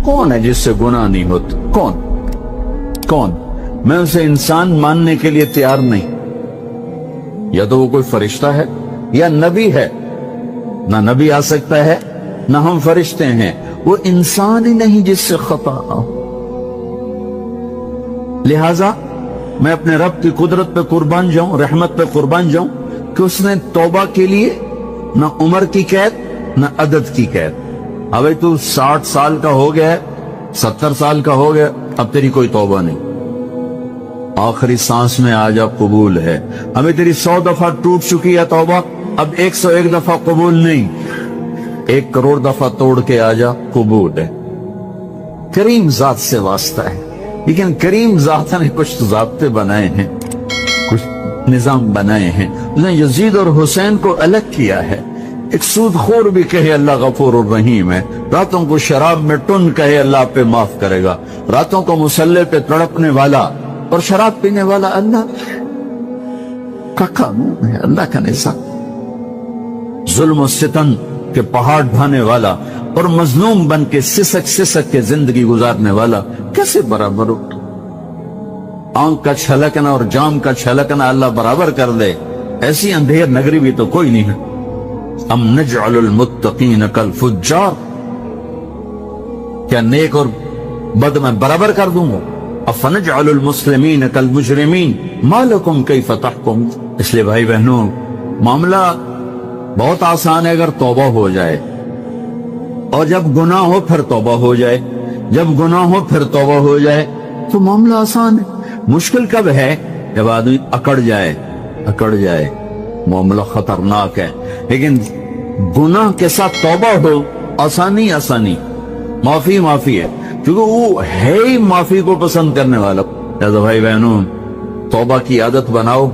کون ہے جس سے گناہ نہیں ہوتا؟ کون؟ میں اسے انسان ماننے کے لیے تیار نہیں. یا تو وہ کوئی فرشتہ ہے یا نبی ہے. نہ نبی آ سکتا ہے نہ ہم فرشتے ہیں. وہ انسان ہی نہیں جس سے خطا ہو. لہذا میں اپنے رب کی قدرت پہ قربان جاؤں، رحمت پہ قربان جاؤں کہ اس نے توبہ کے لیے نہ عمر کی قید نہ عدد کی قید. ابھی تو 60 سال کا ہو گیا ہے، 70 سال کا ہو گیا، اب تیری کوئی توبہ نہیں. آخری سانس میں آ جا قبول ہے. ہمیں تیری 100 دفعہ ٹوٹ چکی ہے توبہ، اب 101 دفعہ قبول نہیں، 1 کروڑ دفعہ توڑ کے آ جا قبول ہے. کریم ذات سے واسطہ ہے. لیکن کریم ذات نے کچھ ضابطے بنائے ہیں، کچھ نظام بنائے ہیں. اس نے یزید اور حسین کو الگ کیا ہے. ایک سود خور بھی کہے اللہ غفور الرحیم ہے، راتوں کو شراب میں ٹن کہے اللہ پہ معاف کرے گا. راتوں کو مسلح پہ تڑپنے والا اور شراب پینے والا اللہ کا قانون ہے، اللہ کا نظام. ظلم و ستم کے پہاڑ ڈھانے والا اور مظلوم بن کے سسک کے زندگی گزارنے والا کیسے برابر ہو؟ آنکھ کا چھلکنا اور جام کا چھلکنا اللہ برابر کر دے، ایسی اندھیر نگری بھی تو کوئی نہیں ہے. ام نجعل المتقین کالفجار، کیا نیک اور بد میں برابر کر دوں گا؟ افنجعل المسلمین کالمجرمین ما لکم کیف تحکمون. اس لیے بھائی بہنوں، معاملہ بہت آسان ہے اگر توبہ ہو جائے، اور جب گناہ ہو پھر توبہ ہو جائے. جب گناہ ہو پھر توبہ ہو جائے تو معاملہ آسان ہے. مشکل کب ہے؟ جب آدمی اکڑ جائے معاملہ خطرناک ہے. لیکن گناہ کے ساتھ توبہ ہو، آسانی معافی ہے، کیونکہ وہ ہے ہی معافی کو پسند کرنے والا. لہذا بھائی بہنوں، توبہ کی عادت بناؤ.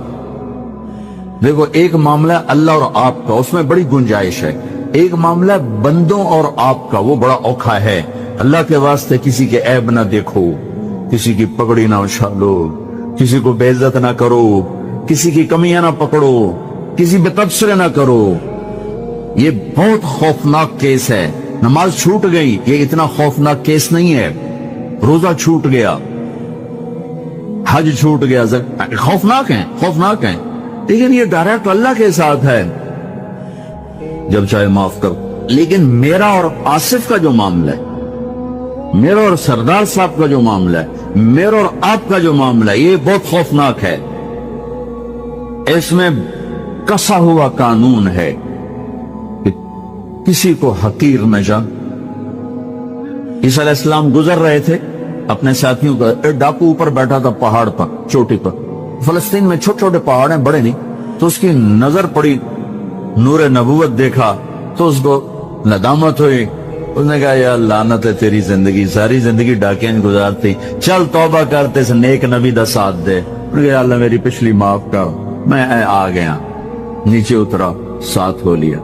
دیکھو، ایک معاملہ اللہ اور آپ کا، اس میں بڑی گنجائش ہے. ایک معاملہ بندوں اور آپ کا، وہ بڑا اوکھا ہے. اللہ کے واسطے کسی کے عیب نہ دیکھو، کسی کی پگڑی نہ اچھالو، کسی کو بے عزت نہ کرو، کسی کی کمیاں نہ پکڑو، کسی پہ تبصرے نہ کرو. یہ بہت خوفناک کیس ہے. نماز چھوٹ گئی، یہ اتنا خوفناک کیس نہیں ہے. روزہ چھوٹ گیا، حج چھوٹ گیا، خوفناک ہیں، لیکن یہ ڈائریکٹ اللہ کے ساتھ ہے. جب چاہے معاف کرو. لیکن میرا اور آصف کا جو معاملہ ہے، میرا اور سردار صاحب کا جو معاملہ ہے، میرا اور آپ کا جو معاملہ ہے، یہ بہت خوفناک ہے. اس میں کسا ہوا قانون ہے کہ کسی کو حقیر نہ جان. عیسیٰ علیہ السلام گزر رہے تھے اپنے ساتھیوں کا، ایک ڈاکو اوپر بیٹھا تھا پہاڑ پر، چوٹی پر. فلسطین میں چھوٹے چھوٹے پہاڑ ہیں، بڑے نہیں. تو اس کی نظر پڑی، نور نبوت دیکھا تو اس کو ندامت ہوئی. اس نے کہا یا لعنت ہے تیری زندگی، ساری زندگی ڈاکیاں گزارتی، چل توبہ کرتے سے نیک نبی دا ساتھ دے. انہوں نے کہا اللہ میری پچھلی معاف کر. میں آ گیا، نیچے اترا، ساتھ ہو لیا.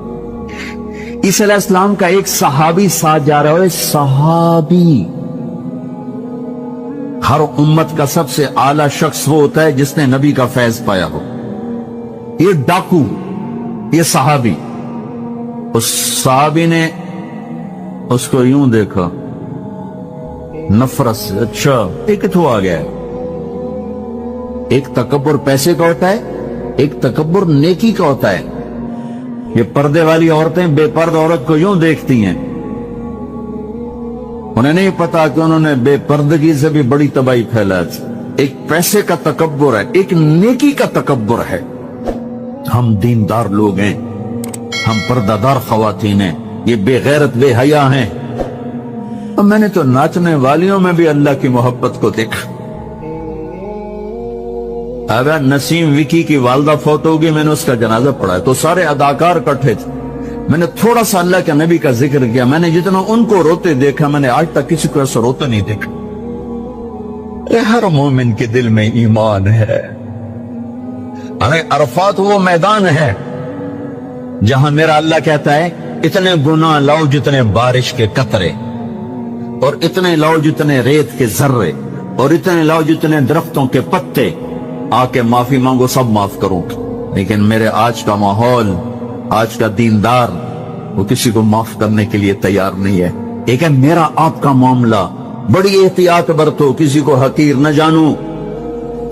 عیسیٰ علیہ السلام کا ایک صحابی ساتھ جا رہا ہے. صحابی، ہر امت کا سب سے اعلیٰ شخص وہ ہوتا ہے جس نے نبی کا فیض پایا ہو. یہ ڈاکو، یہ صحابی. اس صحابی نے اس کو یوں دیکھا نفرت سے. اچھا ایک تو آ گیا ہے. ایک تکبر پیسے کا ہوتا ہے، ایک تکبر نیکی کا ہوتا ہے. یہ پردے والی عورتیں بے پرد عورت کو یوں دیکھتی ہیں، انہیں نہیں پتا کہ انہوں نے بے پردگی سے بھی بڑی تباہی پھیلا تھی. ایک پیسے کا تکبر ہے، ایک نیکی کا تکبر ہے. ہم دیندار لوگ ہیں، ہم پردہ دار خواتین ہیں، یہ بے غیرت بے حیا ہیں. اور میں نے تو ناچنے والیوں میں بھی اللہ کی محبت کو دیکھا. اگر نسیم وکی کی والدہ فوت ہوگی، میں نے اس کا جنازہ پڑھا ہے تو سارے اداکار کٹھے تھے. میں نے تھوڑا سا اللہ کے نبی کا ذکر کیا. میں نے جتنا ان کو روتے دیکھا، میں نے آج تک کسی کو ایسا روتا نہیں دیکھا. ہر مومن کے دل میں ایمان ہے. عرفات وہ میدان ہے جہاں میرا اللہ کہتا ہے اتنے گناہ لاؤ جتنے بارش کے قطرے، اور اتنے لاؤ جتنے ریت کے ذرے، اور اتنے لاؤ جتنے درختوں کے پتے. آ کے معافی مانگو، سب معاف کروں. لیکن میرے آج کا ماحول، آج کا دیندار، وہ کسی کو معاف کرنے کے لیے تیار نہیں ہے. ایک ہے میرا آپ کا معاملہ، بڑی احتیاط برتو، کسی کو حقیر نہ جانو،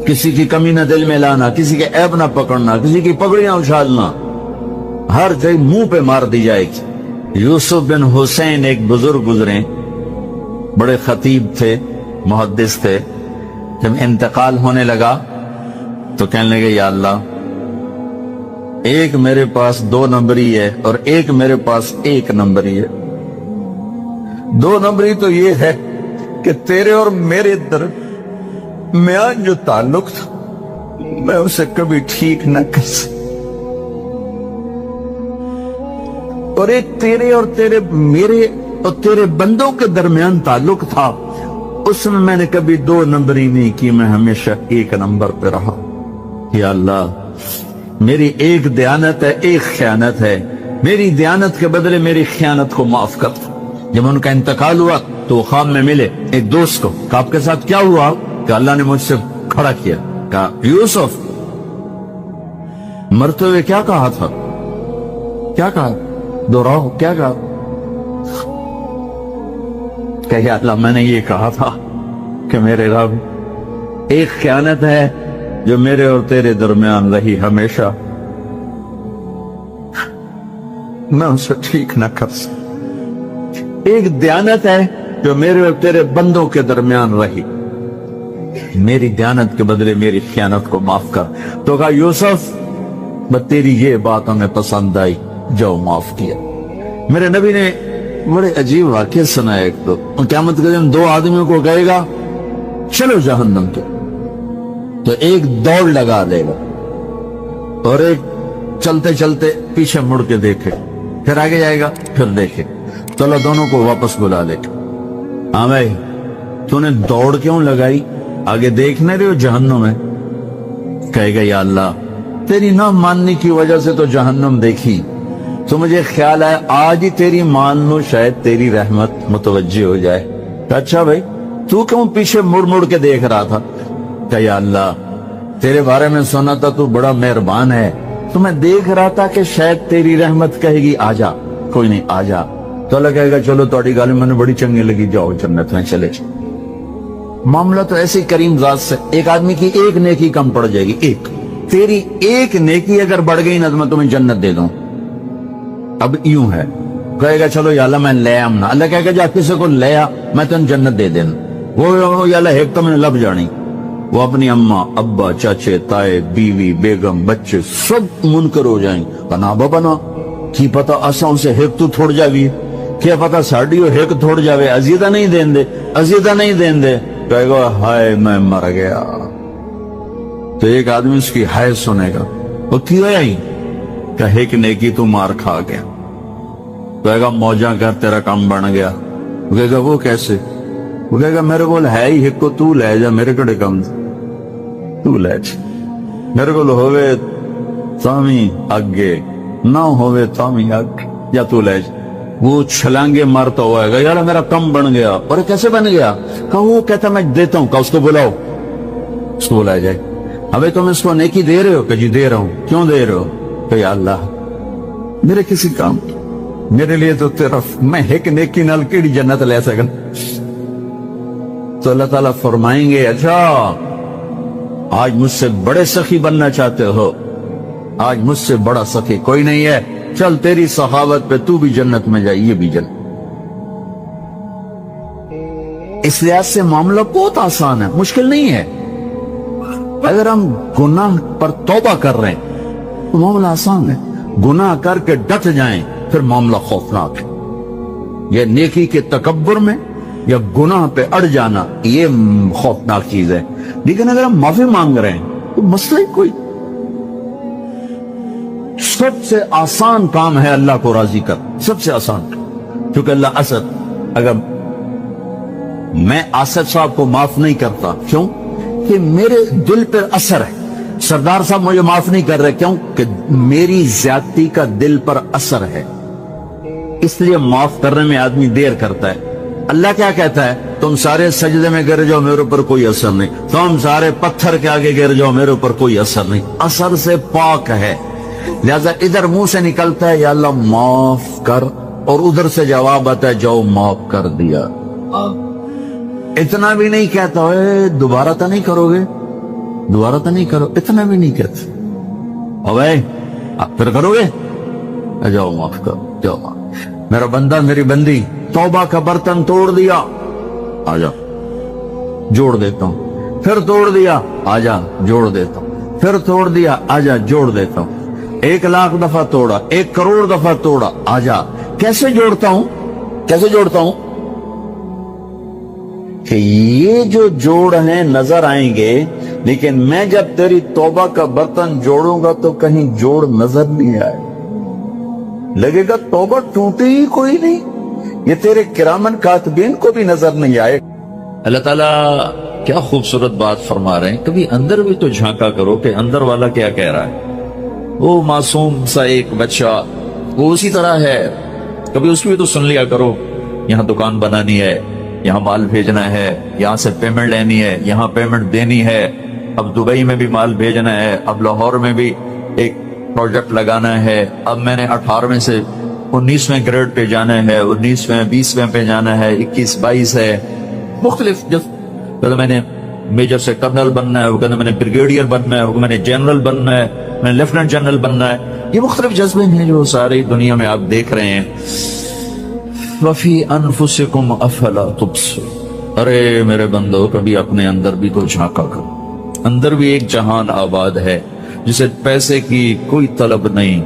کسی کی کمی نہ دل میں لانا، کسی کے عیب نہ پکڑنا، کسی کی پگڑیاں اچھالنا، ہر جگہ منہ پہ مار دی جائے گی۔ یوسف بن حسین ایک بزرگ گزرے، بڑے خطیب تھے، محدث تھے، جب انتقال ہونے لگا تو کہنے لگے یا اللہ، ایک میرے پاس 2 نمبری ہے اور ایک میرے پاس 1 نمبری ہے۔ 2 نمبری تو یہ ہے کہ تیرے اور میرے درمیان جو تعلق تھا میں اسے کبھی ٹھیک نہ کر سکتا، اور ایک تیرے اور میرے اور تیرے بندوں کے درمیان تعلق تھا، اس میں نے کبھی 2 نمبری نہیں کی، میں ہمیشہ 1 نمبر پہ رہا۔ یا اللہ، میری ایک دیانت ہے، ایک خیانت ہے، میری دیانت کے بدلے میری خیانت کو معاف کر۔ جب ان کا انتقال ہوا تو خواب میں ملے ایک دوست کو، کہ آپ کے ساتھ کیا ہوا؟ کہ اللہ نے مجھ سے کھڑا کیا، کہا یوسف مرتے ہوئے کیا کہا تھا؟ کیا کہا؟ دوہراؤ، کیا کہا؟ کہ یا اللہ، میں نے یہ کہا تھا کہ میرے رب، ایک خیانت ہے جو میرے اور تیرے درمیان رہی ہمیشہ، میں اسے ٹھیک نہ کر سکتا، ایک دیانت ہے جو میرے اور تیرے بندوں کے درمیان رہی، میری دیانت کے بدلے میری خیانت کو معاف کر۔ تو کہا یوسف، بس تیری یہ بات ہمیں پسند آئی، جو معاف کیا۔ میرے نبی نے بڑے عجیب واقعہ سنا ہے۔ ایک تو قیامت کے دن 2 آدمیوں کو کہے گا چلو جہنم کے، تو ایک دوڑ لگا دے گا اور ایک چلتے چلتے پیچھے مڑ کے دیکھے، پھر آگے جائے گا، پھر دیکھے، تو اللہ دونوں کو واپس بلا لے گا۔ ہاں بھائی، تو نے دوڑ کیوں لگائی؟ آگے دیکھنے رہے ہو جہنم ہے؟ کہے گا یا اللہ، تیری نہ ماننے کی وجہ سے تو جہنم دیکھی، تو مجھے خیال ہے آج ہی تیری مان لو، شاید تیری رحمت متوجہ ہو جائے۔ اچھا بھائی، تو کیوں پیچھے مڑ مڑ کے دیکھ رہا تھا؟ کہ یا اللہ، تیرے بارے میں سنا تھا تو بڑا مہربان ہے، تو میں دیکھ رہا تھا کہ شاید تیری رحمت کہے گی آ جا۔ کوئی نہیں، آ جا۔ تو اللہ کہے گا چلو تھوڑی گل میں نے بڑی چنگی لگی، جاؤ جنت میں چلے جاؤ۔ معاملہ تو ایسے کریم ذات سے، ایک آدمی کی ایک نیکی کم پڑ جائے گی، ایک تیری ایک نیکی اگر بڑھ گئی نا تو میں تمہیں جنت دے دوں۔ اب یوں ہے، کہے گا چلو یا اللہ میں لے آمنا، اللہ کہے گا جا کسی کو لے آ، میں تمہیں جنت دے دینا۔ وہ یا اللہ ایک تو میں نے لب جانی، وہ اپنی اماں، ابا، چاچے، تائے، بیوی، بیگم، بچے سب منکر ہو جائیں گے۔ بنا بنا کی پتا اساں اسے ہیک تو تھوڑ جاوی، کیا پتا ساڑی ہو ہیک تھوڑ جاوے، عزیدہ نہیں دین دے، عزیدہ نہیں دین دے۔ کہے گا ہائے میں مر گیا۔ تو ایک آدمی اس کی ہائے سنے گا، وہ کیوں آئی؟ کہے کہ نیکی تو مار کھا گیا۔ کہے گا موجاں کر، تیرا کام بن گیا۔ وہ کہے گا وہ کیسے؟ وہ کہے گا میرے کو ہے ہی ایک کو، تو لے جا، میرے کڑے کم تو لے جا، میرے کو ہوئے تامی آگے نہ ہوئے تامی آگے، یا تو لے جا۔ وہ چھلانگے مارتا ہوا ہے گا، یار میرا کم بن گیا۔ اور کیسے بن گیا؟ کہا وہ کہتا میں دیتا ہوں، کہا اس کو بلاؤ، اس کو بلایا جائے۔ ابھی تم اس کو نیکی دے رہے ہو؟ کہ جی دے رہا ہوں۔ کیوں دے رہے ہو؟ کہ یا اللہ میرے کسی کام، میرے لیے تو تیرا، میں ایک نیکی نال کیڑی جنت لے سکن۔ تو اللہ تعالیٰ فرمائیں گے اچھا آج مجھ سے بڑے سخی بننا چاہتے ہو؟ آج مجھ سے بڑا سخی کوئی نہیں ہے، چل تیری سخاوت پہ تو بھی جنت میں جائے، یہ بھی جنت۔ اس لحاظ سے معاملہ بہت آسان ہے، مشکل نہیں ہے۔ اگر ہم گناہ پر توبہ کر رہے ہیں تو معاملہ آسان ہے، گناہ کر کے ڈٹ جائیں پھر معاملہ خوفناک ہے۔ یہ نیکی کے تکبر میں یا گناہ پہ اڑ جانا یہ خوفناک چیز ہے۔ لیکن اگر ہم معافی مانگ رہے ہیں تو مسئلہ ہی کوئی، سب سے آسان کام ہے اللہ کو راضی کر، سب سے آسان کام۔ کیونکہ اللہ اسد، اگر میں اسد صاحب کو معاف نہیں کرتا، کیوں کہ میرے دل پر اثر ہے، سردار صاحب مجھے معاف نہیں کر رہے، کیوں کہ میری زیادتی کا دل پر اثر ہے، اس لیے معاف کرنے میں آدمی دیر کرتا ہے۔ اللہ کیا کہتا ہے؟ تم سارے سجدے میں گر جاؤ، میرے اوپر کوئی اثر نہیں، تم سارے پتھر کے آگے گر جاؤ، میرے اوپر کوئی اثر نہیں، اثر سے پاک ہے۔ لہذا ادھر منہ سے نکلتا ہے یا اللہ معاف کر، اور ادھر سے جواب آتا ہے جاؤ معاف کر دیا. اتنا بھی نہیں کہتا ہے دوبارہ تو نہیں کرو گے, دوبارہ تو نہیں کرو, اتنا بھی نہیں کہتے. اوے آپ پھر کرو گے, جاؤ معاف کرو, جاؤ معاف. میرا بندہ میری بندی توبہ کا برتن توڑ دیا, آ جا جوڑ دیتا ہوں. پھر توڑ دیا, آ جا جوڑ دیتا ہوں. پھر توڑ دیا, آ جا جوڑ دیتا ہوں. 1,00,000 دفعہ توڑا, 1 کروڑ دفعہ توڑا, آ جا. کیسے جوڑتا ہوں, کیسے جوڑتا ہوں کہ یہ جو جوڑ ہیں نظر آئیں گے, لیکن میں جب تیری توبہ کا برتن جوڑوں گا تو کہیں جوڑ نظر نہیں آئے, لگے گا توبہ ٹوٹی ہی کوئی نہیں, یہ تیرے کرامن کاتبین کو بھی نظر نہیں آئے. اللہ تعالیٰ کیا خوبصورت بات فرما رہے ہیں. کبھی اندر بھی تو جھانکا کرو کہ اندر والا کیا کہہ رہا ہے. وہ معصوم سا ایک بچہ وہ اسی طرح ہے, کبھی اس کو بھی تو سن لیا کرو. یہاں دکان بنانی ہے, یہاں مال بھیجنا ہے, یہاں سے پیمنٹ لینی ہے, یہاں پیمنٹ دینی ہے, اب دبئی میں بھی مال بھیجنا ہے, اب لاہور میں بھی ایک پروجیکٹ لگانا ہے, اب میں نے 18ویں سے 19ویں گریڈ پہ جانا ہے, 19ویں 20ویں پہ جانا ہے, 21 22 ہے. مختلف کہتا میں نے میجر سے کرنل بننا ہے, وہ کہتا میں نے بریگیڈیئر بننا ہے, وہ میں نے جنرل بننا ہے, میں نے لیفٹیننٹ جنرل بننا ہے. یہ مختلف جذبے ہیں جو ساری دنیا میں آپ دیکھ رہے ہیں. وَفِي أَنفُسِكُمْ أَفَلَا تُبْصِرُونَ. ارے میرے بندو کبھی اپنے اندر بھی تو جھانکا کرو. اندر بھی ایک جہان آباد ہے جسے پیسے کی کوئی طلب نہیں,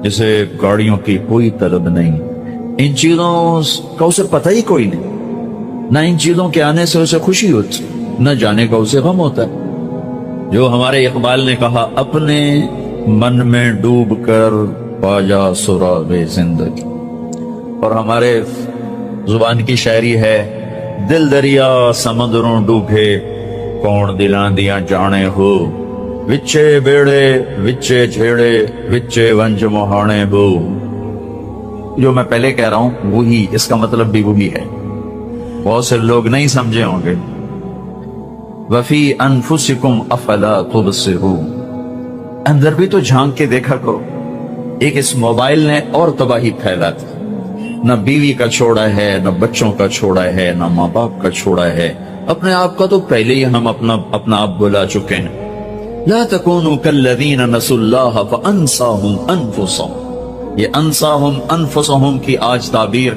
جسے گاڑیوں کی کوئی طلب نہیں, ان چیزوں کا اسے پتہ ہی کوئی نہیں. نہ ان چیزوں کے آنے سے اسے خوشی ہوتی, نہ جانے کا اسے غم ہوتا ہے. جو ہمارے اقبال نے کہا, اپنے من میں ڈوب کر پا جا سراغ زندگی. اور ہمارے زبان کی شاعری ہے, دل دریا سمندروں ڈوبے کون دلاں دیاں جانے ہو, وچے بیڑے وچے جھیڑے وچے ونج مہانے ہو. جو میں پہلے کہہ رہا ہوں وہی, اس کا مطلب بھی وہی ہے, بہت سے لوگ نہیں سمجھے ہوں گے. وَفِي أَنفُسِكُمْ أَفَلَا تُبْصِرُونَ. اندر بھی تو جھانک کے دیکھا کرو. ایک اس موبائل نے اور تباہی پھیلا دی. نہ بیوی کا چھوڑا ہے, نہ بچوں کا چھوڑا ہے, نہ ماں باپ کا چھوڑا ہے. اپنے آپ کا تو پہلے ہی ہم اپنا آپ بلا چکے ہیں. لا تکونوا کالذین نسوا اللہ فانساہم انفسہم. یہ انساہم انفسہم کی آج تعبیر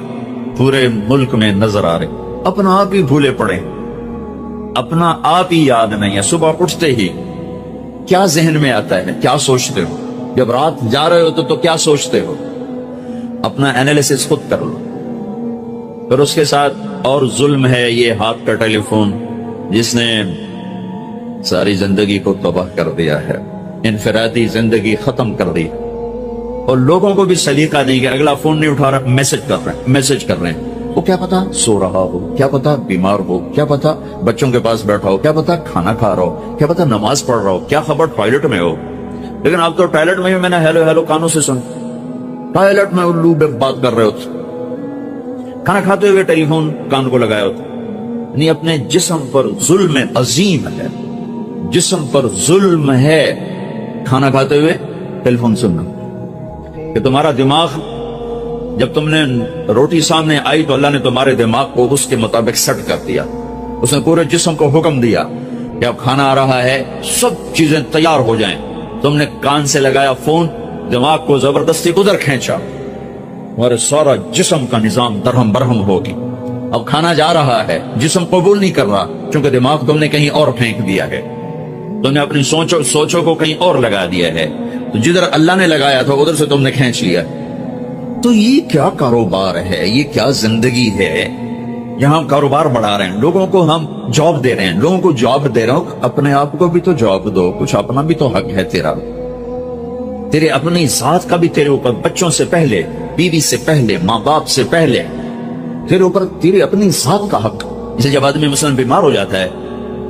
پورے ملک میں نظر آ رہی. اپنا آپ ہی بھولے پڑے, اپنا آپ ہی یاد نہیں ہے. صبح اٹھتے ہی کیا ذہن میں آتا ہے, کیا سوچتے ہو, جب رات جا رہے ہو تو کیا سوچتے ہو, اپنا انالیسس خود کر لو. پھر اس کے ساتھ اور ظلم ہے یہ ہاتھ کا ٹیلی فون, جس نے ساری زندگی کو تباہ کر دیا ہے, انفرادی زندگی ختم کر دی. اور لوگوں کو بھی سلیقہ نہیں کہ اگلا فون نہیں اٹھا رہا, میسج کر رہے ہیں. وہ کیا پتا سو رہا ہو, کیا پتا بیمار ہو, کیا پتا بچوں کے پاس بیٹھا ہو, کیا پتا کھانا کھا رہا ہو, کیا پتا نماز پڑھ رہا ہو, کیا خبر ٹوائلٹ میں ہو. لیکن آپ تو ٹوائلٹ میں میں نے ہیلو ہیلو کانوں سے سن, ٹوائلٹ میں الو بے بات کر رہے ہوتے, کھانا کھاتے ہوئے ٹیلی فون کان کو لگایا ہوتا. یعنی اپنے جسم پر ظلم عظیم ہے, جسم پر ظلم ہے کھانا کھاتے ہوئے ٹیلی فون سننا. کہ تمہارا دماغ جب تم نے روٹی سامنے آئی تو اللہ نے تمہارے دماغ کو اس کے مطابق سیٹ کر دیا. اس نے پورے جسم کو حکم دیا کہ اب کھانا آ رہا ہے, سب چیزیں تیار ہو جائیں. تم نے کان سے لگایا فون, دماغ کو زبردستی ادھر کھینچا, تمہارے سارا جسم کا نظام درہم برہم ہوگی. اب کھانا جا رہا ہے, جسم قبول نہیں کر رہا چونکہ دماغ تم نے کہیں اور پھینک دیا ہے. تم نے اپنی سوچوں کو کہیں اور لگا دیا ہے, تو جدھر اللہ نے لگایا تھا ادھر سے تم نے کھینچ لیا. تو یہ کیا کاروبار ہے, یہ کیا زندگی ہے. یہاں ہم کاروبار بڑھا رہے ہیں, لوگوں کو ہم جاب دے رہے ہیں, لوگوں کو جاب دے رہے ہوں. اپنے آپ کو بھی تو جاب دو, کچھ اپنا بھی تو حق ہے تیرا. تیرے اپنی ذات کا بھی تیرے اوپر, بچوں سے پہلے, بیوی سے پہلے, ماں باپ سے پہلے تیرے اوپر تیری اپنی ذات کا حق. جسے جب آدمی مثلا بیمار ہو جاتا ہے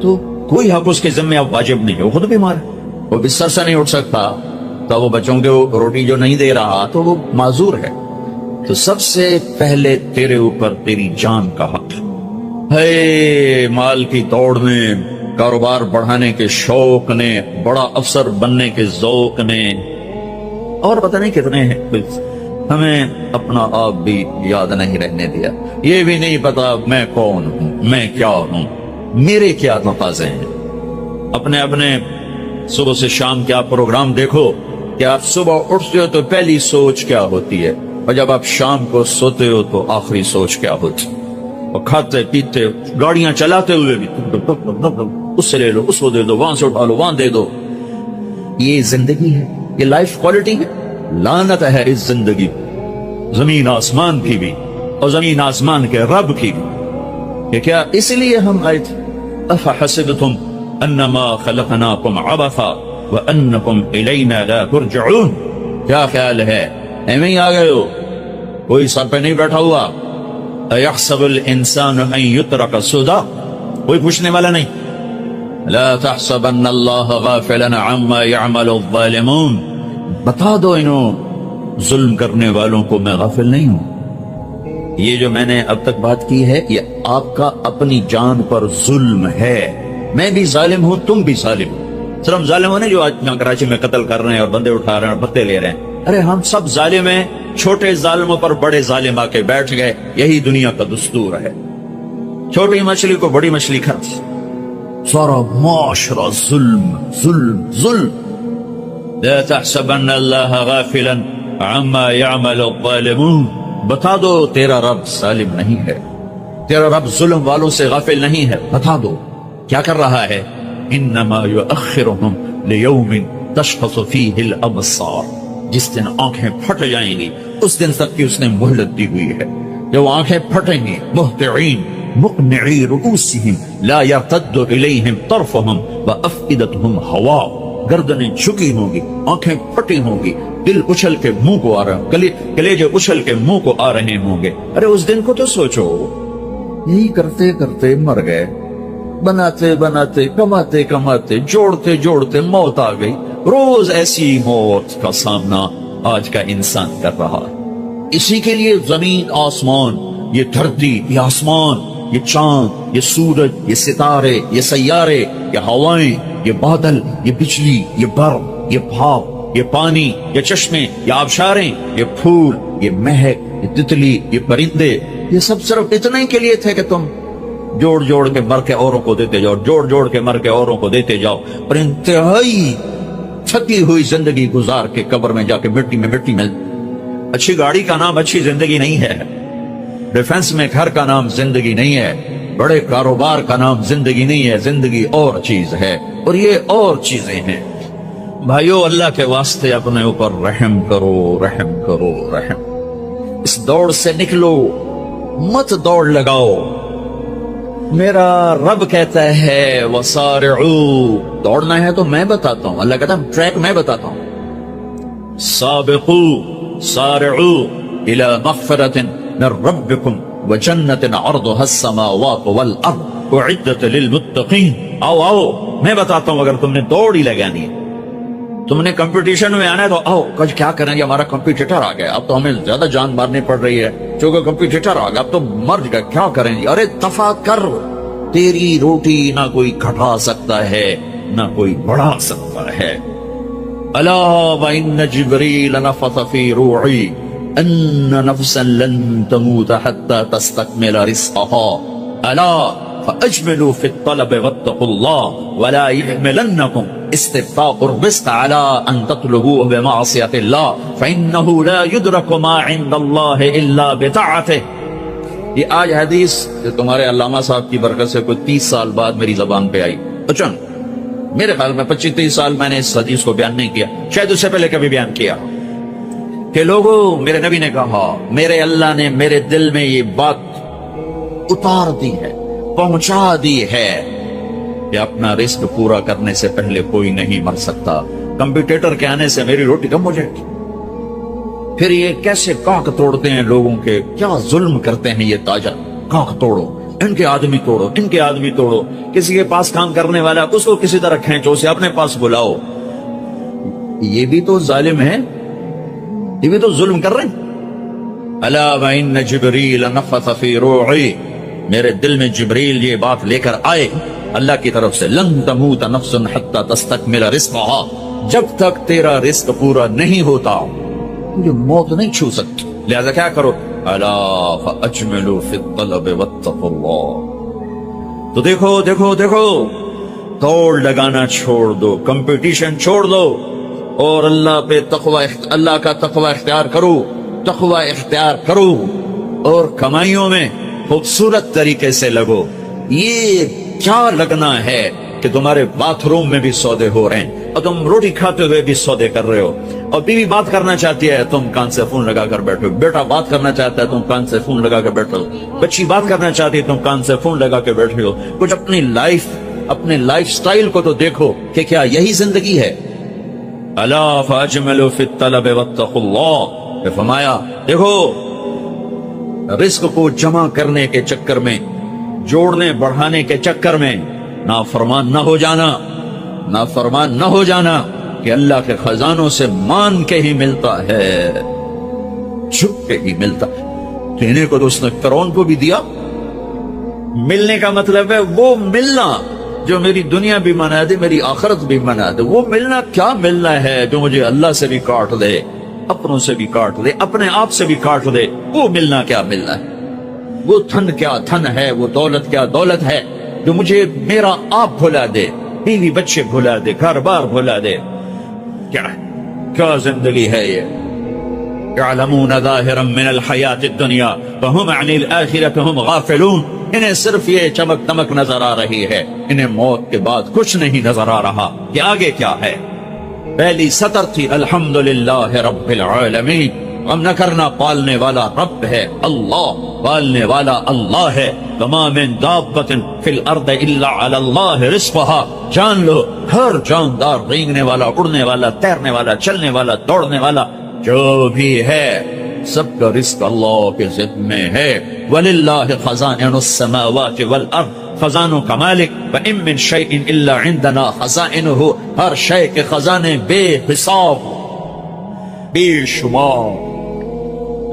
تو کوئی حق اس کے ذمہ اب واجب نہیں ہے, وہ خود بیمار ہے, وہ بستر سے نہیں اٹھ سکتا, تو وہ بچوں کو روٹی جو نہیں دے رہا تو وہ معذور ہے. تو سب سے پہلے تیرے اوپر تیری جان کا حق ہے. مال کی دوڑ میں, کاروبار بڑھانے کے شوق نے, بڑا افسر بننے کے ذوق نے, اور پتہ نہیں کتنے ہیں ہمیں اپنا آپ بھی یاد نہیں رہنے دیا، یہ بھی نہیں پتا میں کون ہوں، میں کیا ہوں، میرے کیا تقاضے ہیں۔ اپنے صبح سے شام کے آپ پروگرام دیکھو کہ آپ صبح اٹھتے ہو تو پہلی سوچ کیا ہوتی ہے، اور جب آپ شام کو سوتے ہو تو آخری سوچ کیا ہوتی ہے۔ اور کھاتے پیتے گاڑیاں چلاتے ہوئے بھی اس سے لے لو، اس کو دے دو، وہاں سے اٹھا لو، وہاں دے دو۔ یہ زندگی ہے، یہ لائف کوالٹی ہے؟ لعنت ہے اس زندگی، زمین آسمان کی بھی اور زمین آسمان کے رب کی بھی۔ یہ کیا اس لیے ہم آئے تھے؟ افحسبتم انما خلقناکم عبثا وانکم الینا لا ترجعون۔ کیا خیال ہے ایویں ہی آ گئے ہو؟ کوئی سر پہ نہیں بیٹھا ہوا۔ ایحسب الانسان ان یترک سدی، کوئی پوچھنے والا نہیں۔ لا تحسبن اللہ غافلا عما يعمل الظالمون، بتا دو انہوں ظلم کرنے والوں کو میں غافل نہیں ہوں۔ یہ جو میں نے اب تک بات کی ہے یہ آپ کا اپنی جان پر ظلم ہے۔ میں بھی ظالم ہوں، تم بھی ظالم ہو۔ صرف ظالم ہونے جو آج کراچی میں قتل کر رہے ہیں اور بندے اٹھا رہے ہیں اور بتے لے رہے ہیں، ارے ہم سب ظالم ہیں، چھوٹے ظالموں پر بڑے ظالم آ کے بیٹھ گئے، یہی دنیا کا دستور ہے۔ چھوٹی مچھلی کو بڑی مچھلی کھاتی، سارا معاشرہ ظلم ظلم ظلم۔ لا تحسبن اللہ غافلا عما يعمل الظالمون، بتا دو تیرا رب ظالم نہیں ہے، تیرا رب ظلم والوں سے غافل نہیں ہے، بتا دو کیا کر رہا ہے۔ انما یؤخرهم لیوم تشخص فیہ الابصار، جس دن آنکھیں پھٹ جائیں گی اس دن تک کی اس نے مہلت دی ہوئی ہے۔ جب آنکھیں پھٹیں گی، مہطعین مقنعی رؤوسہم لا یرتد الیہم طرفہم وافئدتہم ہواء، گردنیں جھکی ہوں گی، آنکھیں پھٹی ہوں گی، دل اچھل کے منہ کو آ رہا، کلیجے اچھل کے منہ کو آ رہے ہوں گے۔ ارے اس دن کو تو سوچو، یہی کرتے کرتے مر گئے، بناتے بناتے کماتے کماتے جوڑتے جوڑتے موت آ گئی۔ روز ایسی موت کا سامنا آج کا انسان کر رہا ہے۔ اسی کے لیے زمین آسمان، یہ دھرتی، یہ آسمان، یہ چاند، یہ سورج، یہ ستارے، یہ سیارے، یہ ہوائیں، یہ بادل، یہ بجلی، یہ برف، یہ بھاپ، یہ پانی، یہ چشمے، یہ آبشاریں، یہ پھول، یہ مہک، یہ تتلی، یہ پرندے، یہ سب صرف اتنے کے لیے تھے کہ تم جوڑ جوڑ کے مر کے اوروں کو دیتے جاؤ، جوڑ جوڑ کے مر کے اوروں کو دیتے جاؤ، اور انتہائی تھکی ہوئی زندگی گزار کے قبر میں جا کے مٹی میں۔ اچھی گاڑی کا نام اچھی زندگی نہیں ہے، ڈیفنس میں گھر کا نام زندگی نہیں ہے، بڑے کاروبار کا نام زندگی نہیں ہے، زندگی اور چیز ہے، اور یہ اور چیزیں ہیں۔ بھائیو اللہ کے واسطے اپنے اوپر رحم کرو، رحم کرو، رحم۔ اس دوڑ سے نکلو، مت دوڑ لگاؤ۔ میرا رب کہتا ہے وسارعوا، دوڑنا ہے تو میں بتاتا ہوں، اللہ کہتا ہے ٹریک میں بتاتا ہوں۔ سابقوا سارعوا الى مغفرۃ من ربکم وجنۃ عرضها السماوات والارض اعدت للمتقین۔ آؤ آؤ میں بتاتا ہوں، اگر تم نے دوڑ ہی لگانی ہے، تم نے کمپٹیشن میں آنا ہے تو آؤ، کچھ کیا کریں گے، ہمارا کمپیٹیٹر آ گیا، اب تو ہمیں زیادہ جان مارنی پڑ رہی ہے کیونکہ کمپیٹیٹر آ گیا، اب تو مر گئے، کیا کریں گے۔ ارے دفع کر، تیری روٹی نہ کوئی گھٹا سکتا ہے نہ کوئی بڑھا سکتا ہے۔ الا وان جبریل نفث فی روعی ان نفسا لن تموت حتى تستكمل رزقها الا فاجملوا في الطلب واتقوا الله ولا يحملنكم استبطاء الرزق على ان تطلبوه بمعصية الله فانه لا يدرك ما عند الله الا بطاعته۔ یہ آج حدیث جو تمہارے علامہ صاحب کی برکت سے کوئی 30 سال بعد میری زبان پہ آئی، اچانک میرے خیال میں 25-30 سال میں نے اس حدیث کو بیان نہیں کیا، شاید اس سے پہلے کبھی بیان کیا، کہ لوگوں میرے نبی نے کہا، میرے اللہ نے میرے دل میں یہ بات اتار دی ہے، پہنچا دی ہے کہ اپنا رزق پورا کرنے سے پہلے کوئی نہیں مر سکتا۔ کمپیٹیٹر کے آنے سے میری روٹی کم ہو جائے گی۔ پھر یہ کیسے کاک توڑتے ہیں لوگوں کے، کیا ظلم کرتے ہیں یہ تاجر، کاک توڑو، ان کے آدمی توڑو، ان کے آدمی توڑو، کسی کے پاس کام کرنے والا اس کو کسی طرح کھینچو، اسے اپنے پاس بلاؤ۔ یہ بھی تو ظالم ہے، یہ بھی تو ظلم کر رہے ہیں۔ الا وان جبریل نفث فی روعی، میرے دل میں جبریل یہ بات لے کر آئے اللہ کی طرف سے، لن تموت نفس حتی تستکمل رزقها، جب تک تیرا رزق پورا نہیں ہوتا مجھے موت نہیں چھو سکتی، لہذا کیا کرو، الا فاجملوا فی الطلب واتقوا اللہ۔ تو دیکھو دیکھو دیکھو، دوڑ لگانا چھوڑ دو، کمپٹیشن چھوڑ دو، اور اللہ پہ تقوی، اللہ کا تقوی اختیار کرو، تقوی اختیار کرو، اور کمائیوں میں خوبصورت طریقے سے لگو۔ یہ کیا لگنا ہے کہ تمہارے باتھ روم میں بھی سودے ہو رہے ہیں، اور تم روٹی کھاتے ہوئے بھی سودے کر رہے ہو، اور بیوی بات کرنا چاہتی ہے تم کان سے فون لگا کر بیٹھو، بیٹا بات کرنا چاہتا ہے تم کان سے فون لگا کر بیٹھو، بچی بات کرنا چاہتی ہے تم کان سے فون لگا کے بیٹھے ہو۔ کچھ اپنے لائف سٹائل کو تو دیکھو کہ کیا یہی زندگی ہے؟ الا فاجملوا فی الطلب واتقوا اللہ، فرمایا دیکھو رزق کو جمع کرنے کے چکر میں، جوڑنے بڑھانے کے چکر میں نافرمان نہ ہو جانا، نافرمان نہ ہو جانا، کہ اللہ کے خزانوں سے مان کے ہی ملتا ہے، چھپ کے ہی ملتا ہے۔ دینے کو تو اس نے فرعون کو بھی دیا، ملنے کا مطلب ہے وہ ملنا جو میری دنیا بھی منا دے، میری آخرت بھی منا دے۔ وہ ملنا کیا ملنا ہے جو مجھے اللہ سے بھی کاٹ دے، اپنوں سے بھی کاٹ دے، اپنے آپ سے بھی کاٹ دے، وہ ملنا کیا ملنا ہے؟ وہ دھن کیا دھن ہے، وہ دولت کیا دولت ہے جو مجھے میرا آپ بھلا دے، بیوی بچے بھلا دے، گھر بار بھلا دے؟ کیا زندگی ہے یہ؟ يعلمون ظاہرا من الحیات الدنیا وهم عن الآخرة هم غافلون۔ انہیں صرف یہ چمک دمک نظر آ رہی ہے، انہیں موت کے بعد کچھ نہیں نظر آ رہا کہ آگے کیا ہے۔ پہلی سطر تھی الحمدللہ رب العالمین، غم نہ کرنا، پالنے والا رب ہے اللہ، پالنے والا اللہ ہے۔ وما من دابۃ فی الارض الا علی اللہ رزقها، جان لو ہر جاندار، رینگنے والا، اڑنے والا، تیرنے والا، چلنے والا، دوڑنے والا جو بھی ہے، سب کا رزق اللہ کے ذمے ہے۔ وَلِلَّهِ خَزَائِنُ السَّمَاوَاتِ وَالْأَرْضِ، خزانوں کا مالک۔ وَإِن مِّن شَيْءٍ إِلَّا عِندَنَا خَزَائِنُهُ، ہر شے کے خزانے بے حساب، بے شمار۔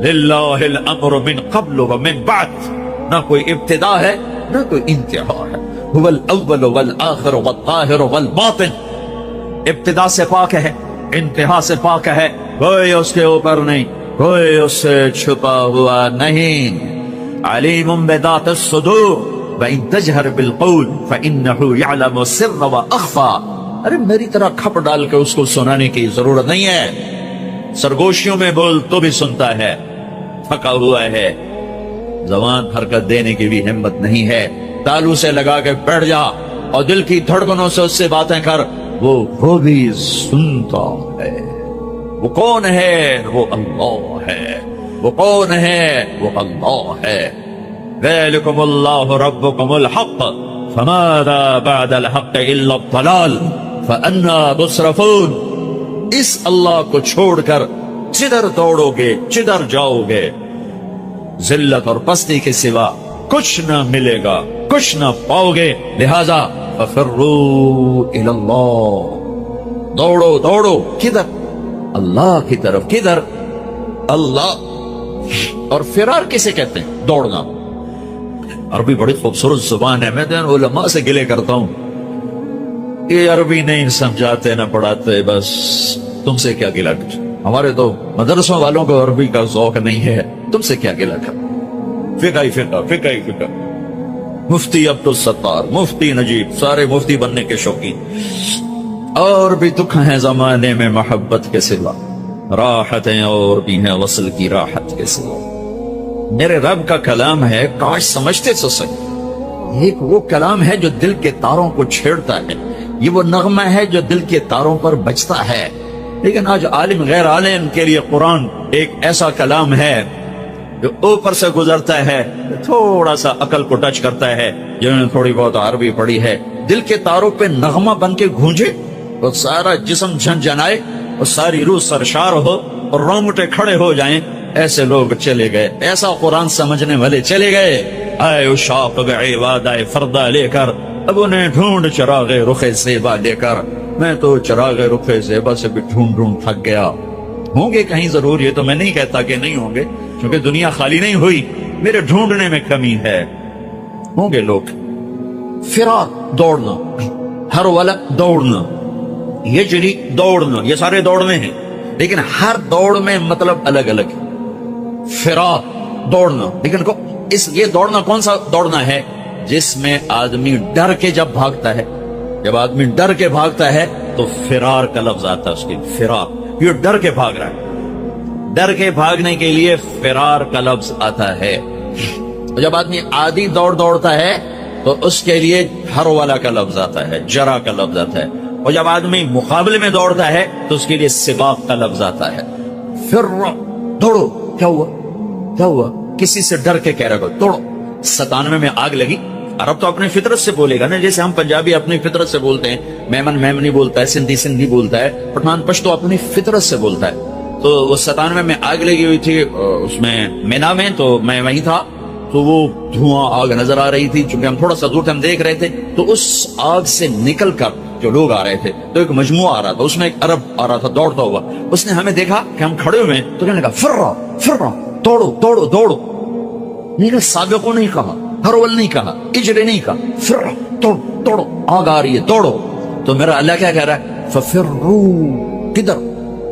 لِلَّهِ الْأَمْرُ مِن قَبْلُ وَمِن بَعْدُ، نہ کوئی ابتدا ہے نہ کوئی انتہا ہے۔ هُوَ الْأَوَّلُ وَالْآخِرُ وَالظَّاهِرُ وَالْبَاطِنُ، ابتدا سے پاک ہے، انتہا سے پاک ہے، کوئی اس کے اوپر نہیں، کوئی اس سے چھپا ہوا نہیں۔ علیم بذات الصدور وَإِن تَجْهَرْ بِالْقَوْلِ فَإِنَّهُ يَعْلَمُ السِّرَّ وَأَخْفَى۔ ارے میری طرح کھپ ڈال کے اس کو سنانے کی ضرورت نہیں ہے، سرگوشیوں میں بول تو بھی سنتا ہے، تھکا ہوا ہے، زبان حرکت دینے کی بھی ہمت نہیں ہے، تالو سے لگا کے بیٹھ جا اور دل کی دھڑکنوں سے اس سے باتیں کر، وہ بھی سنتا ہے۔ وہ کون ہے؟ وہ اللہ ہے۔ وہ کون ہے؟ وہ اللہ ہے۔ ذالکم اللہ ربکم الحق فماذا بعد الحق الا الضلال فانا تصرفون۔ اس اللہ کو چھوڑ کر جدھر دوڑو گے، جدھر جاؤ گے، ذلت اور پستی کے سوا کچھ نہ ملے گا، کچھ نہ پاؤ گے۔ لہذا ففروا الی اللہ، دوڑو دوڑو، کدھر؟ اللہ کی طرف۔ کدھر؟ اللہ۔ اور فرار کسے کہتے ہیں؟ دوڑنا۔ عربی بڑی خوبصورت زبان ہے، میں تو علماء سے گلے کرتا ہوں، یہ عربی نہیں سمجھاتے نہ پڑھاتے، بس تم سے کیا گلہ کر، ہمارے تو مدرسوں والوں کو عربی کا ذوق نہیں ہے، تم سے کیا گلہ کر۔ فقہ ہی فقہ، فقہ ہی فقہ۔ مفتی عبدالستار، مفتی نجیب، سارے مفتی بننے کے شوقین۔ اور بھی دکھ ہیں زمانے میں محبت کے سوا، راحتیں اور بھی ہیں وصل کی راحت کے سوا۔ میرے رب کا کلام ہے، کاش سمجھتے تو صحیح، ایک وہ کلام ہے جو دل کے تاروں کو چھیڑتا ہے، یہ وہ نغمہ ہے جو دل کے تاروں پر بجتا ہے۔ لیکن آج عالم غیر عالم کے لیے قرآن ایک ایسا کلام ہے جو اوپر سے گزرتا ہے، تھوڑا سا عقل کو ٹچ کرتا ہے، جنہوں نے تھوڑی بہت عربی پڑھی ہے، دل کے تاروں پہ نغمہ بن کے گونجے، اور سارا جسم جھنجھنائے، اور ساری روح سرشار ہو، اور رونگٹے کھڑے ہو جائیں۔ ایسے لوگ چلے گئے، ایسا قرآن سمجھنے والے چلے گئے۔ آئے اشاق بعباد آئے فردہ لے کر، اب انہیں ڈھونڈ چراغ رخ زیبا لے کر۔ میں تو چراغ رخ زیبا سے بھی ڈھونڈ تھک گیا۔ ہوں گے کہیں ضرور، یہ تو میں نہیں کہتا کہ نہیں ہوں گے، کیونکہ دنیا خالی نہیں ہوئی، میرے ڈھونڈنے میں کمی ہے، ہوں گے لوگ۔ فرار، دوڑنا، ہر والا دوڑنا، یجری دوڑنا، یہ سارے دوڑنے ہیں۔ لیکن ہر دوڑ میں مطلب الگ الگ ہے. فرار دوڑنا، لیکن یہ دوڑنا کون سا دوڑنا ہے؟ جس میں آدمی ڈر کے جب بھاگتا ہے، جب آدمی ڈر کے بھاگتا ہے تو فرار کا لفظ آتا ہے اس کے لیے. فرار، یہ ڈر کے بھاگ رہا ہے، ڈر کے بھاگنے کے لیے فرار کا لفظ آتا ہے. جب آدمی عادی دوڑتا ہے تو اس کے لیے ہرولہ کا لفظ آتا ہے، جرا کا لفظ آتا ہے. اور جب آدمی مقابلے میں دوڑتا ہے تو اس کے لیے سباق کا لفظ آتا ہے. فروا، دوڑو. کیا ہوا؟ کیا ہوا؟ کسی سے ڈر کے کہہ رہا ہے دوڑو. 97 میں آگ لگی. عرب تو اپنی فطرت سے بولے گا نا، جیسے ہم پنجابی اپنی فطرت سے بولتے ہیں، میمن میمنی بولتا ہے، سندھی سندھی بولتا ہے، پٹھان پشتو اپنی فطرت سے بولتا ہے. تو وہ 97 میں آگ لگی ہوئی تھی اس میں مینا میں، تو میں وہیں تھا. تو وہ دھواں آگ نظر آ رہی تھی، چونکہ ہم تھوڑا سا دور تھے، ہم دیکھ رہے تھے. تو اس آگ سے نکل کر جو لوگ آ رہے تھے تو ایک مجموعہ آ رہا تھا، اس میں ایک عرب آ رہا تھا دوڑتا ہوا. اس نے ہمیں دیکھا کہ ہم کھڑے ہوئے ہیں تو کہنے لگا فرا فرا، دوڑو دوڑو دوڑو. نہیں کہ سابقوں نہیں کہا، ہرول نہیں کہا، اجرے نہیں کہا، فرا دوڑو دوڑو، آگ آ رہی ہے دوڑو. تو میرا اللہ کیا کہہ رہا ہے؟ ففروا، کدھر؟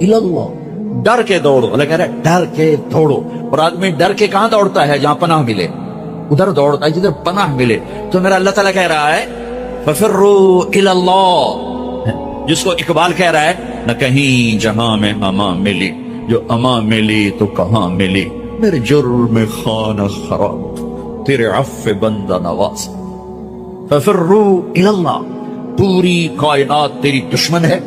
الی اللہ، ڈر کے دوڑو. اللہ کہہ رہا ہے ڈر کے دوڑو. اور آدمی ڈر کے کہاں دوڑتا ہے؟ جہاں پناہ ملے، ادھر دوڑتا ہے جدھر پناہ ملے. تو میرا اللہ تعالیٰ کہہ رہا ہے ففروا الی اللہ، جس کو اقبال کہہ رہا ہے نہ کہیں جہاں میں اما ملی، جو اما ملی تو کہاں ملی، میرے جرم خانہ خراب، تیرے عفو بندہ نواز. ففروا الی اللہ. پوری کائنات تیری دشمن ہے،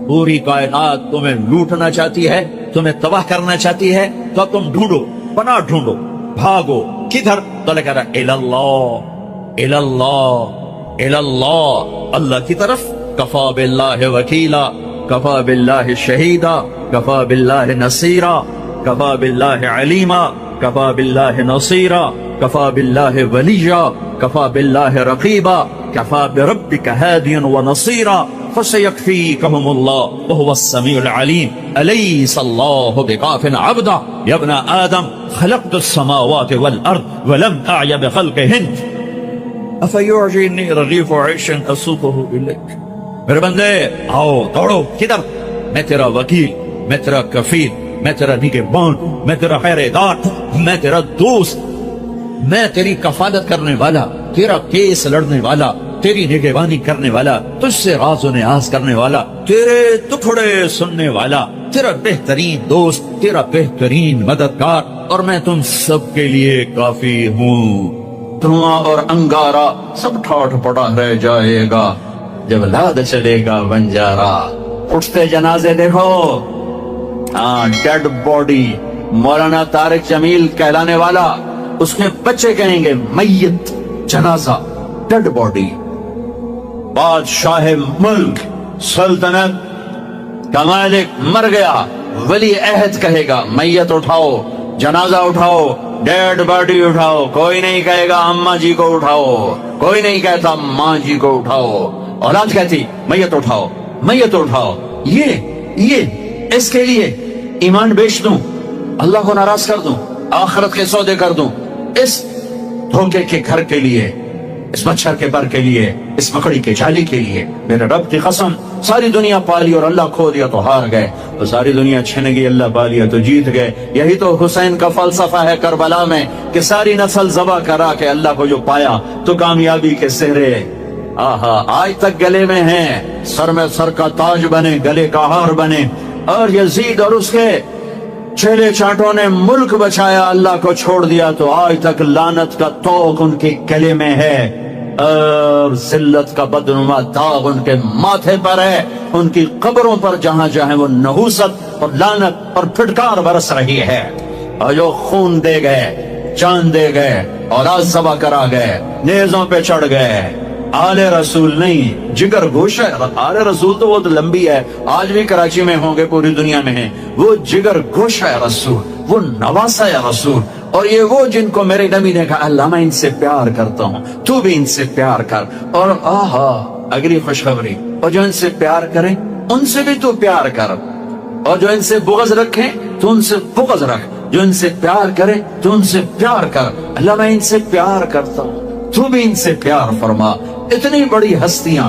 پوری کائنات تمہیں لوٹنا چاہتی ہے، تمہیں تباہ کرنا چاہتی ہے. تو تم ڈھونڈو، پناہ ڈھونڈو، بھاگو. کدھر؟ تو اللہ کہہ رہا ہے الی اللہ، الی اللہ، الی اللہ، اللہ کی طرف. کفا باللہ وکیلا، کفا باللہ شہیدا، کفا باللہ نصیرا، کفا باللہ علیما، کفا باللہ نصیرا، کفا باللہ ولیا، کفا باللہ رقیبا، کفا بربک ہادیا ونصیرا، فسیکفیکہم اللہ وہو السمیع العلیم. الیس اللہ بکاف عبدا یا ابن آدم خلقت السماوات والارض ولم اعی بخلقہن افیعجینی رغیف عیش اسوقہ الیک. میرے بندے آؤ دوڑو. کدھر؟ میں تیرا وکیل، میں تیرا کفیل، میں تیرا نگہبان، میں تیرا پہرےدار، میں تیرا دوست، میں تیری کفالت کرنے والا، تیرا کیس لڑنے والا، تیری نگہبانی کرنے والا، تجھ سے راز و نیاز کرنے والا، تیرے ٹکڑے سننے والا، تیرا بہترین دوست، تیرا بہترین مددگار. اور میں تم سب کے لیے کافی ہوں. دھواں اور انگارہ سب ٹھاٹھ پڑا رہ جائے گا جب لاد چلے گا بنجارا. اٹھتے جنازے دیکھو، ہاں ڈیڈ باڈی. مولانا طارق جمیل کہلانے والا، اس کے بچے کہیں گے میت، جنازہ، ڈیڈ باڈی. بادشاہ ملک، سلطنت کا مالک مر گیا، ولی عہد کہے گا میت اٹھاؤ، جنازہ اٹھاؤ، ڈیڈ باڈی اٹھاؤ. کوئی نہیں کہے گا اماں جی کو اٹھاؤ، کوئی نہیں کہتا ماں جی کو اٹھاؤ. اولاد کہتی میت اٹھاؤ، میت اٹھاؤ. یہ اس کے لیے ایمان بیچ دوں، اللہ کو ناراض کر دوں، آخرت کے سودے کر دوں، اس دھوکے کے گھر کے لیے، اس مچھر کے پر کے لیے، اس مکڑی کے جالی کے لیے. میرے رب کی قسم، ساری دنیا پالی اور اللہ کھو دیا تو ہار گئے، تو ساری دنیا چھن گئی، اللہ پالیا تو جیت گئے. یہی تو حسین کا فلسفہ ہے کربلا میں، کہ ساری نسل ذبح کرا کے اللہ کو جو پایا تو کامیابی کے سہرے آہا آج تک گلے میں ہیں. سر میں سر کا تاج بنے، گلے کا ہار بنے. اور یزید اور اس کے چیلے چاٹوں نے ملک بچایا، اللہ کو چھوڑ دیا تو آج تک لعنت کا توق ان کے گلے میں ہے، اور ذلت کا بدنما داغ ان کے ماتھے پر ہے. ان کی قبروں پر جہاں جہاں وہ نحوست اور لعنت اور پھٹکار برس رہی ہے. اور جو خون دے گئے، جان دے گئے، اولاد ذبح کرا گئے، نیزوں پہ چڑھ گئے. آل رسول نہیں، جگر گوشہ. آل رسول تو بہت لمبی ہے، آج بھی کراچی میں ہوں گے، پوری دنیا میں ہیں. وہ جگر گوشہ رسول، وہ نواسہ رسول. اور یہ وہ جن کو میرے نبی نے کہا اللہ میں ان سے پیار کرتا ہوں، تو بھی ان سے پیار کر. اور آہا اگلی خوشخبری، اور جو ان سے پیار کریں ان سے بھی تو پیار کر، اور جو ان سے بغض رکھیں تو ان سے بغض رکھ. جو ان سے پیار کرے تو ان سے پیار کر. اللہ میں ان سے پیار کرتا ہوں، تو بھی ان سے پیار فرما. اتنی بڑی ہستیاں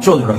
14।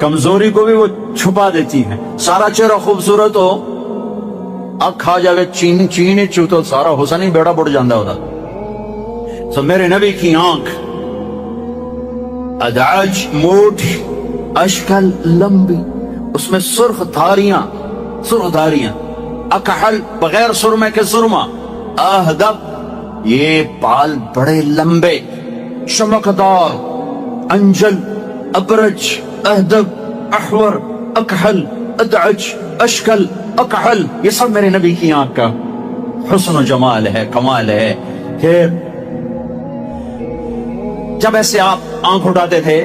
کمزوری کو بھی وہ چھپا دیتی ہیں. سارا چہرہ خوبصورت ہو, اکھ کھا جاوے چین چو تو سارا حسن ہی بیڑا بڑھ جاندہ ہوتا. تو میرے نبی کی آنکھ ادعج موٹی, اشکل لمبی, اس میں سرخ دھاریاں, اکحل بغیر سرمے کے سرما, اہدب یہ بال بڑے لمبے, چمکدار, انجل, ابرج, اہدب, احور, اکحل, ادعج, اشکل, اکحل, یہ سب میرے نبی کی آنکھ کا حسن و جمال ہے, کمال ہے. کہ جب ایسے آپ آنکھ اٹھاتے تھے,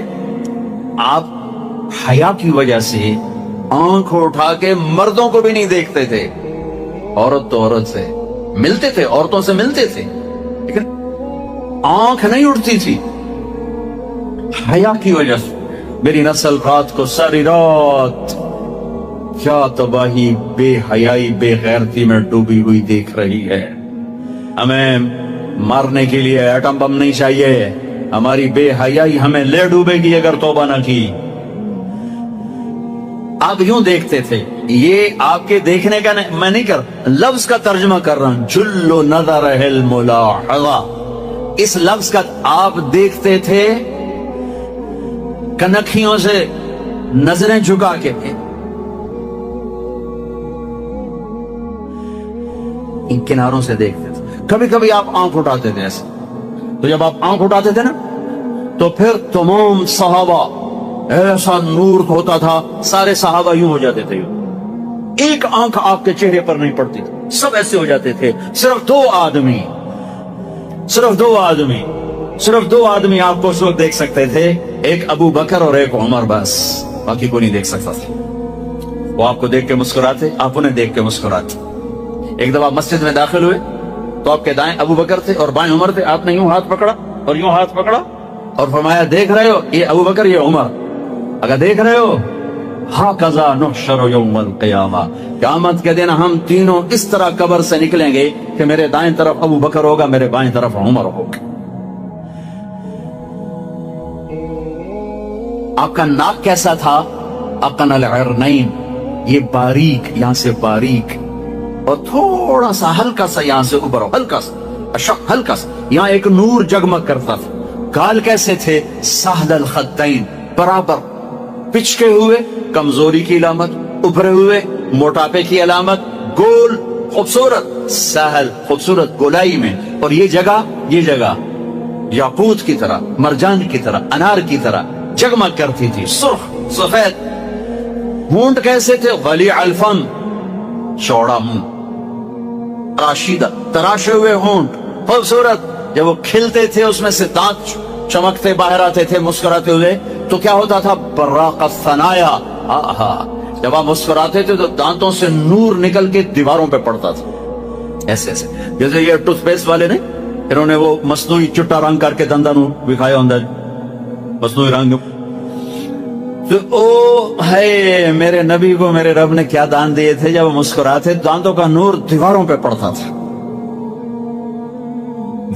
آپ حیا کی وجہ سے آنکھ اٹھا کے مردوں کو بھی نہیں دیکھتے تھے. عورت تو عورت سے ملتے تھے, عورتوں سے ملتے تھے, لیکن آنکھ نہیں اٹھتی تھی حیا کی وجہ سے. میری نسل رات کو ساری رات کیا تباہی, بے حیائی, بے غیرتی میں ڈوبی ہوئی دیکھ رہی ہے. ہمیں مارنے کے لیے ایٹم بم نہیں چاہیے, ہماری بے حیائی ہمیں لے ڈوبے گی اگر توبہ نہ کی. آپ یوں دیکھتے تھے, یہ آپ کے دیکھنے کا میں نہیں کر, لفظ کا ترجمہ کر رہا ہوں. جلو نظر الملاحظہ, اس لفظ کا آپ دیکھتے تھے کنکھیوں سے نظریں جھکا کے, ان کناروں سے دیکھتے تھے. کبھی کبھی آپ آنکھ اٹھاتے تھے ایسے, تو جب آپ آنکھ اٹھاتے تھے نا تو پھر تمام صحابہ ایسا نور ہوتا تھا, سارے صحابہ یوں ہو جاتے تھے, ایک آنکھ آپ کے چہرے پر نہیں پڑتی تھی, سب ایسے ہو جاتے تھے. صرف دو آدمی آپ کو اس وقت دیکھ سکتے تھے, ایک ابو بکر اور ایک عمر, بس باقی کو نہیں دیکھ سکتا تھا. وہ آپ کو دیکھ کے مسکراتے, آپ انہیں دیکھ کے مسکراتے. ایک دفعہ مسجد میں داخل ہوئے تو آپ کے دائیں ابو بکر تھے اور بائیں عمر تھے. آپ نے یوں ہاتھ پکڑا اور یوں ہاتھ پکڑا اور فرمایا, دیکھ رہے ہو یہ ابو بکر, یہ عمر, اگر دیکھ رہے ہو, ہاکذا نحشر یوم القیامہ, قیامت کے دن ہم تینوں اس طرح قبر سے نکلیں گے کہ میرے دائیں طرف ابو بکر ہوگا, میرے بائیں طرف عمر ہوگا. آپ کا ناک کیسا تھا؟ اقن العرنین, یہ باریک, یہاں سے باریک اور تھوڑا سا ہلکا سا یہاں سے اوپر, ہلکا سا یہاں ایک نور جگمگ کرتا تھا. گال کیسے تھے؟ سہل الخدین, برابر پچکے ہوئے, کمزوری کی علامت, ابھرے ہوئے موٹاپے کی علامت, گول خوبصورت, سہل خوبصورت گولائی میں. اور یہ جگہ یاقوت کی طرح, مرجان کی طرح, انار کی طرح جگمگ کرتی تھی, سرخ سفید. ہونٹ کیسے تھے؟ غلیع الفم, چوڑا منہ, راشدہ تراشے ہوئے ہونٹ, خوبصورت. جب وہ کھلتے تھے اس میں سے دانت چمکتے باہر آتے تھے مسکراتے ہوئے, تو کیا ہوتا تھا؟ براق الثنایا. جب آپ مسکراتے تھے تو دانتوں سے نور نکل کے دیواروں پہ پڑتا تھا, ایسے جیسے یہ ٹوتھ پیسٹ والے نے, انہوں نے وہ مصنوعی چٹا رنگ کر کے دنداں نو دکھایا ہوندا, مصنوعی رنگ. تو او ہے میرے نبی کو میرے رب نے کیا دان دیے تھے, جب وہ مسکراتے دانتوں کا نور دیواروں پہ پڑتا تھا.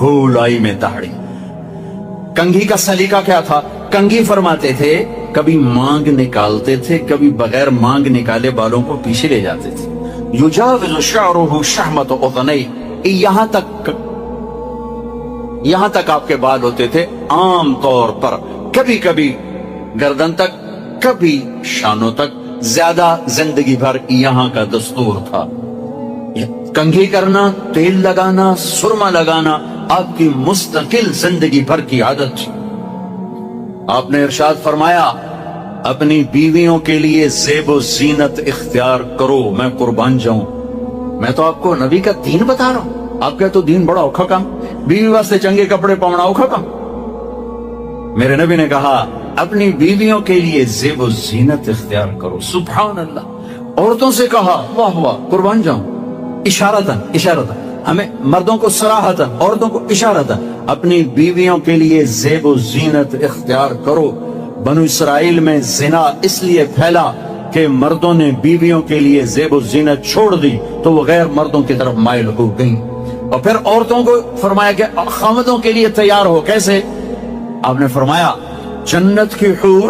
گولائی میں داڑھی. کنگھی کا سلیقہ کیا تھا؟ کنگھی فرماتے تھے کبھی مانگ نکالتے تھے, کبھی بغیر مانگ نکالے بالوں کو پیچھے لے جاتے تھے. یجاوز شعرہ شحمت اذنی, یہاں تک آپ کے بال ہوتے تھے عام طور پر, کبھی کبھی گردن تک, کبھی شانوں تک, زیادہ زندگی بھر یہاں کا دستور تھا. کنگھی کرنا, تیل لگانا, سرما لگانا آپ کی مستقل زندگی بھر کی عادت تھی. آپ نے ارشاد فرمایا, اپنی بیویوں کے لیے زیب و زینت اختیار کرو, میں قربان جاؤں. میں تو آپ کو نبی کا دین بتا رہا ہوں, آپ کا تو دین بڑا اوکھا کام, بیوی واسطے چنگے کپڑے پاؤنا اوکھا کام. میرے نبی نے کہا اپنی بیویوں کے لیے زیب و زینت اختیار کرو. سبحان اللہ. عورتوں سے کہا واہ واہ, قربان جاؤں, اشارتاً ہمیں مردوں کو صراحتاً, عورتوں کو اشارتاً, اپنی بیویوں کے لیے زیب و زینت اختیار کرو. بنو اسرائیل میں زنا اس لیے پھیلا کہ مردوں نے بیویوں کے لیے زیب و زینت چھوڑ دی تو وہ غیر مردوں کی طرف مائل ہو گئیں. اور پھر عورتوں کو فرمایا کہ خامدوں کے لیے تیار ہو. کیسے؟ آپ نے فرمایا جنت کی حور